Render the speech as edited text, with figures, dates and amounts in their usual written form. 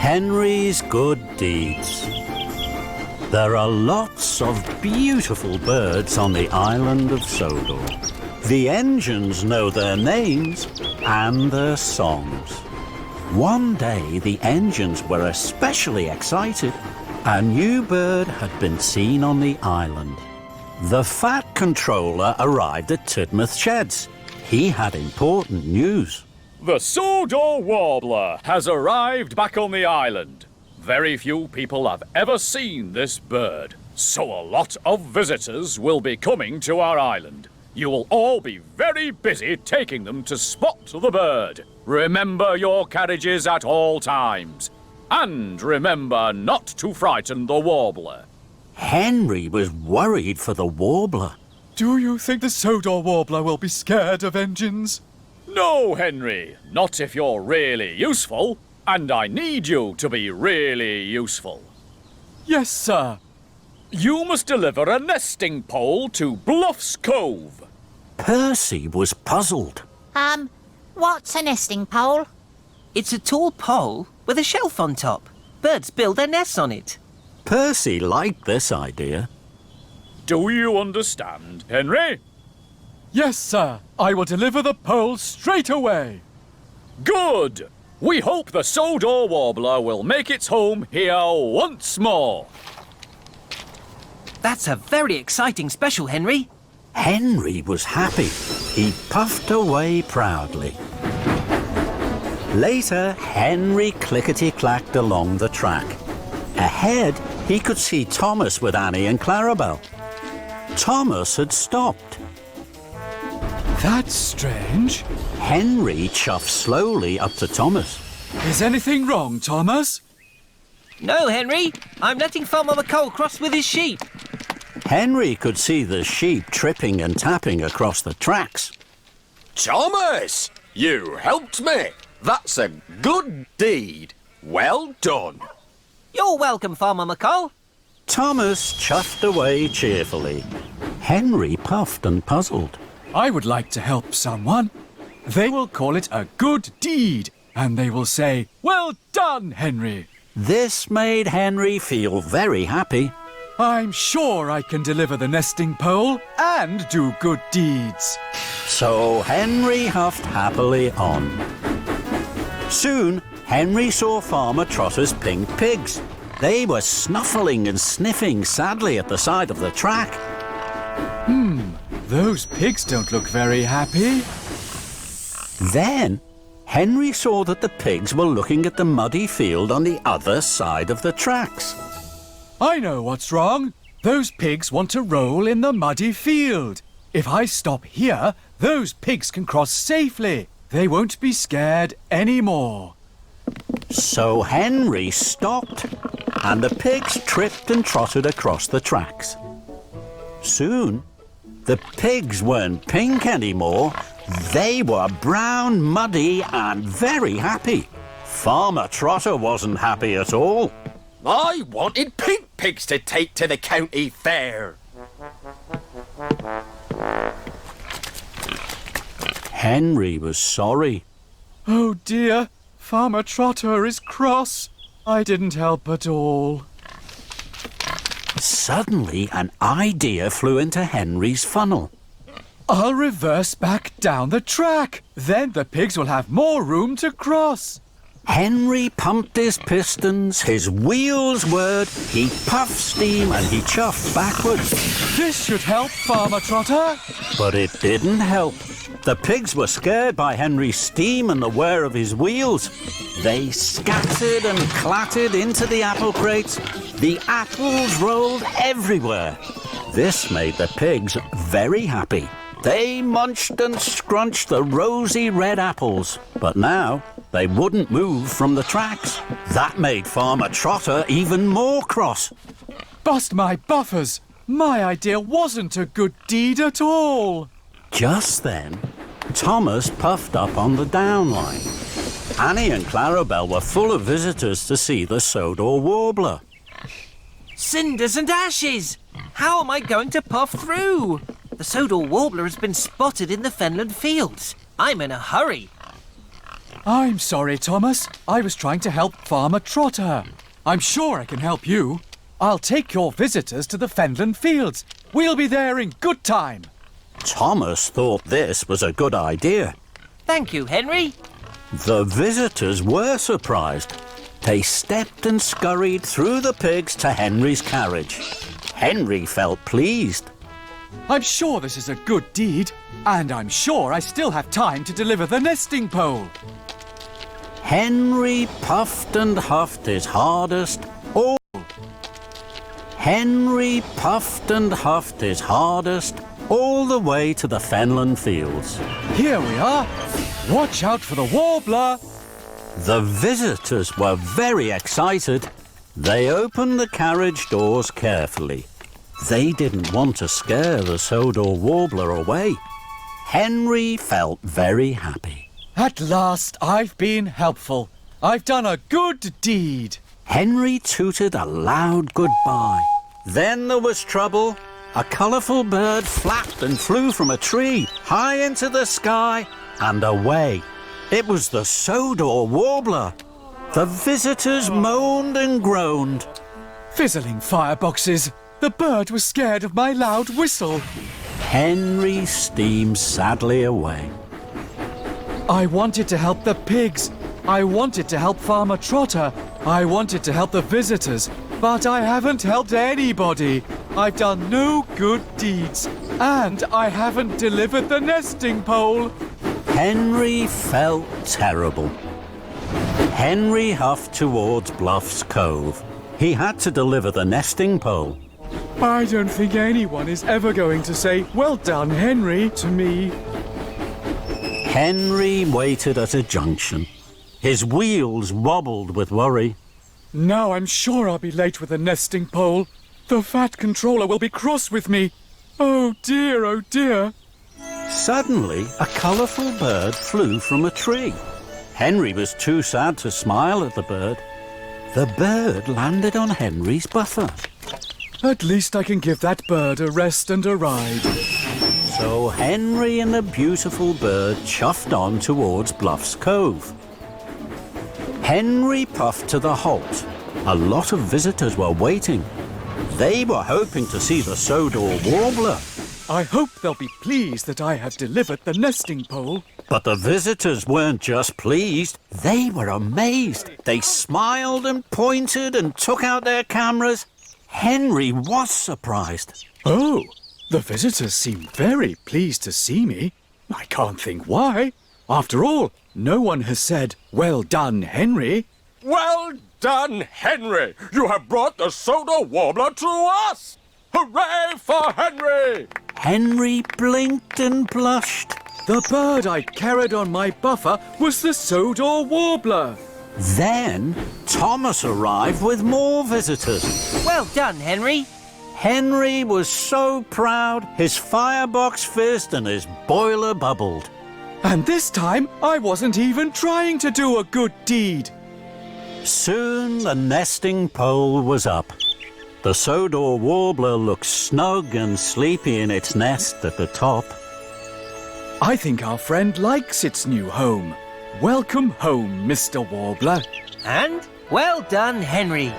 Henry's good deeds. There are lots of beautiful birds on the island of Sodor. The engines know their names and their songs. One day the engines were especially excited. A new bird had been seen on the island. The Fat Controller arrived at Tidmouth Sheds. He had important news. The Sodor Warbler has arrived back on the island. Very few people have ever seen this bird, so a lot of visitors will be coming to our island. You will all be very busy taking them to spot the bird. Remember your carriages at all times. And remember not to frighten the warbler. Henry was worried for the warbler. Do you think the Sodor Warbler will be scared of engines? No, Henry, not if you're really useful. And I need you to be really useful. Yes, sir. You must deliver a nesting pole to Bluff's Cove. Percy was puzzled. What's a nesting pole? It's a tall pole with a shelf on top. Birds build their nests on it. Percy liked this idea. Do you understand, Henry? Yes, sir. I will deliver the pole straight away. Good! We hope the Sodor Warbler will make its home here once more. That's a very exciting special, Henry. Henry was happy. He puffed away proudly. Later, Henry clickety-clacked along the track. Ahead, he could see Thomas with Annie and Clarabel. Thomas had stopped. That's strange. Henry chuffed slowly up to Thomas. Is anything wrong, Thomas? No, Henry. I'm letting Farmer McColl cross with his sheep. Henry could see the sheep tripping and tapping across the tracks. Thomas, you helped me. That's a good deed. Well done. You're welcome, Farmer McColl. Thomas chuffed away cheerfully. Henry puffed and puzzled. I would like to help someone. They will call it a good deed, and they will say, "Well done, Henry." This made Henry feel very happy. I'm sure I can deliver the nesting pole and do good deeds. So Henry huffed happily on. Soon, Henry saw Farmer Trotter's pink pigs. They were snuffling and sniffing sadly at the side of the track. Those pigs don't look very happy. Then, Henry saw that the pigs were looking at the muddy field on the other side of the tracks. I know what's wrong. Those pigs want to roll in the muddy field. If I stop here, those pigs can cross safely. They won't be scared anymore. So Henry stopped, and the pigs tripped and trotted across the tracks. Soon, the pigs weren't pink anymore. They were brown, muddy, and very happy. Farmer Trotter wasn't happy at all. I wanted pink pigs to take to the county fair. Henry was sorry. Oh dear, Farmer Trotter is cross. I didn't help at all. Suddenly, an idea flew into Henry's funnel. I'll reverse back down the track. Then the pigs will have more room to cross. Henry pumped his pistons, his wheels whirred, he puffed steam and he chuffed backwards. This should help, Farmer Trotter. But it didn't help. The pigs were scared by Henry's steam and the whir of his wheels. They scattered and clattered into the apple crates. The apples rolled everywhere. This made the pigs very happy. They munched and scrunched the rosy red apples. But now they wouldn't move from the tracks. That made Farmer Trotter even more cross. Bust my buffers. My idea wasn't a good deed at all. Just then, Thomas puffed up on the down line. Annie and Clarabel were full of visitors to see the Sodor Warbler. Cinders and ashes! How am I going to puff through? The Sodor Warbler has been spotted in the Fenland fields. I'm in a hurry. I'm sorry, Thomas. I was trying to help Farmer Trotter. I'm sure I can help you. I'll take your visitors to the Fenland Fields. We'll be there in good time. Thomas thought this was a good idea. Thank you, Henry. The visitors were surprised. They stepped and scurried through the pigs to Henry's carriage. Henry felt pleased. I'm sure this is a good deed, and I'm sure I still have time to deliver the nesting pole. Henry puffed and huffed his hardest. Henry puffed and huffed his hardest all the way to the Fenland Fields. Here we are. Watch out for the warbler. The visitors were very excited. They opened the carriage doors carefully. They didn't want to scare the Sodor warbler away. Henry felt very happy. At last, I've been helpful. I've done a good deed. Henry tooted a loud goodbye. Then there was trouble. A colourful bird flapped and flew from a tree, high into the sky and away. It was the Sodor warbler. The visitors moaned and groaned. Fizzling fireboxes. The bird was scared of my loud whistle. Henry steamed sadly away. I wanted to help the pigs. I wanted to help Farmer Trotter. I wanted to help the visitors. But I haven't helped anybody. I've done no good deeds. And I haven't delivered the nesting pole. Henry felt terrible. Henry huffed towards Bluff's Cove. He had to deliver the nesting pole. I don't think anyone is ever going to say, "Well done, Henry," to me. Henry waited at a junction. His wheels wobbled with worry. Now I'm sure I'll be late with the nesting pole. The fat controller will be cross with me. Oh dear, oh dear. Suddenly, a colourful bird flew from a tree. Henry was too sad to smile at the bird. The bird landed on Henry's buffer. At least I can give that bird a rest and a ride. So Henry and the beautiful bird chuffed on towards Bluff's Cove. Henry puffed to the halt. A lot of visitors were waiting. They were hoping to see the Sodor warbler. I hope they'll be pleased that I have delivered the nesting pole. But the visitors weren't just pleased, they were amazed. They smiled and pointed and took out their cameras. Henry was surprised. Oh, the visitors seem very pleased to see me. I can't think why. After all, no one has said, "Well done, Henry." Well done, Henry! You have brought the Sodor warbler to us! Hooray for Henry! Henry blinked and blushed. The bird I carried on my buffer was the Sodor warbler. Then Thomas arrived with more visitors. Well done, Henry. Henry was so proud, his firebox fizzed and his boiler bubbled. And this time, I wasn't even trying to do a good deed. Soon the nesting pole was up. The Sodor warbler looked snug and sleepy in its nest at the top. I think our friend likes its new home. Welcome home, Mr. Warbler. And well done, Henry.